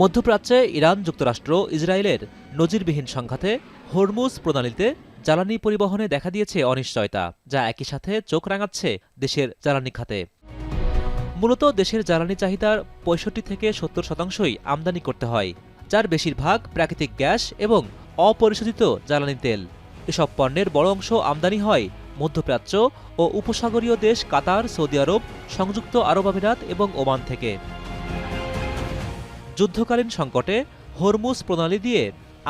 মধ্যপ্রাচ্যে ইরান, যুক্তরাষ্ট্র, ইসরায়েলের নজিরবিহীন সংঘাতে হরমুজ প্রণালীতে জ্বালানি পরিবহনে দেখা দিয়েছে অনিশ্চয়তা, যা একই সাথে চোখ রাঙাচ্ছে দেশের জ্বালানি খাতে। মূলত দেশের জ্বালানি চাহিদার ৬৫ থেকে ৭০% আমদানি করতে হয়, যার বেশিরভাগ প্রাকৃতিক গ্যাস এবং অপরিশোধিত জ্বালানি তেল। এসব পণ্যের বড় অংশ আমদানি হয় মধ্যপ্রাচ্য ও উপসাগরীয় দেশ কাতার, সৌদি আরব, সংযুক্ত আরব আমিরাত এবং ওমান থেকে। যুদ্ধকালীন সংকটে হরমুজ প্রণালী দিয়ে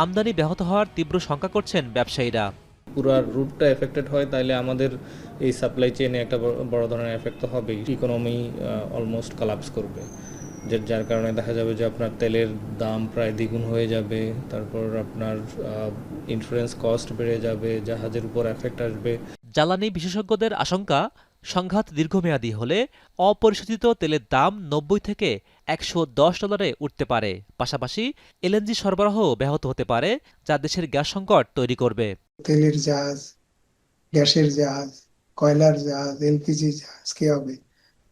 আমদানি ব্যাহত হওয়ার তীব্র শঙ্কা করছেন ব্যবসায়ীরা। পুরো রুটটা এফেক্টেড হয় তাহলে আমাদের এই সাপ্লাই চেইনে একটা বড় ধরনের এফেক্ট তো হবেই। ইকোনমি অলমোস্ট কোলাপস করবে, যার কারণে দেখা যাবে যে আপনার তেলের দাম প্রায় দ্বিগুণ হয়ে যাবে, তারপর আপনার ইন্স্যুরেন্স কস্ট বেড়ে যাবে, জাহাজের উপর এফেক্ট আসবে। জ্বালানি বিশেষজ্ঞদের আশঙ্কা, সংঘাত দীর্ঘমেয়াদী হলে অপরিশোধিত তেলের দাম ৯০ থেকে $১১০ উঠতে পারে। পাশাপাশি এলএনজি সরবরাহ ব্যাহত হতে পারে, যা দেশের গ্যাস সংকট তৈরি করবে। তেলের জাহাজ, গ্যাসের জাহাজ, কয়লার জাহাজ, এলপিজি জাহাজ কি হবে?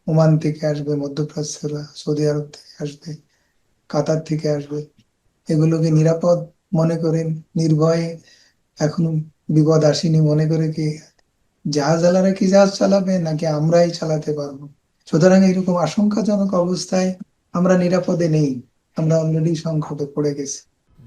ওমান থেকে আসবে, মধ্যপ্রাচ্যরা, সৌদি আরব থেকে আসবে, কাতার থেকে আসবে। এগুলোকে নিরাপদ মনে করেন, নির্ভয়ে এখনো বিপদ আসেনি মনে করে কি জাহাজওয়ালারা কি জাহাজ চালাবে নাকি আমরাই চালাতে পারবো? সুতরাং এরকম আশঙ্কাজনক অবস্থায় আমরা নিরাপদে নেই, আমরা অলরেডি সংকটে পড়ে গেছি।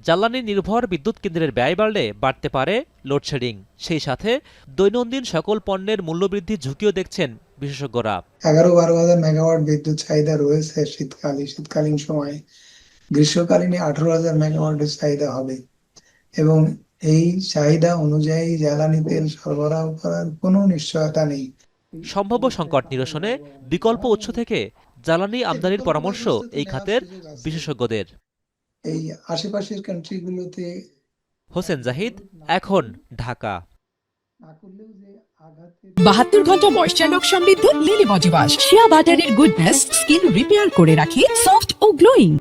জ্বালানি নির্ভর বিদ্যুৎ কেন্দ্রের ব্যয় বাড়লে বাড়তে পারে লোডশেডিং। সেই সাথে দৈনন্দিন সকল পণ্যের মূল্যবৃদ্ধির ঝুঁকিও দেখছেন বিশেষজ্ঞরা। ১১-১২ হাজার মেগাওয়াট বিদ্যুৎ চাহিদা রয়েছে শীতকালীন সময়ে। গ্রীষ্মকালীনে ১৮,০০০ মেগাওয়াটের চাহিদা হবে এবং এই চাহিদা অনুযায়ী জ্বালানি তেল সরবরাহ করার কোনো নিশ্চয়তা নেই। সম্ভাব্য সংকট নিরসনে বিকল্প উৎস থেকে জ্বালানি আমদানির পরামর্শ এই খাতের বিশেষজ্ঞদের। এই আশেপাশের কান্ট্রিগুলোতে হোসেন জাহিদ, এখন, ঢাকা। ৭২ ঘন্টা ময়েশ্চার লক সমৃদ্ধ লিলি বডি ওয়াশ। শিয়া বাটারের গুডনেস স্কিন রিপেয়ার করে রাখে সফট ও গ্লোয়িং।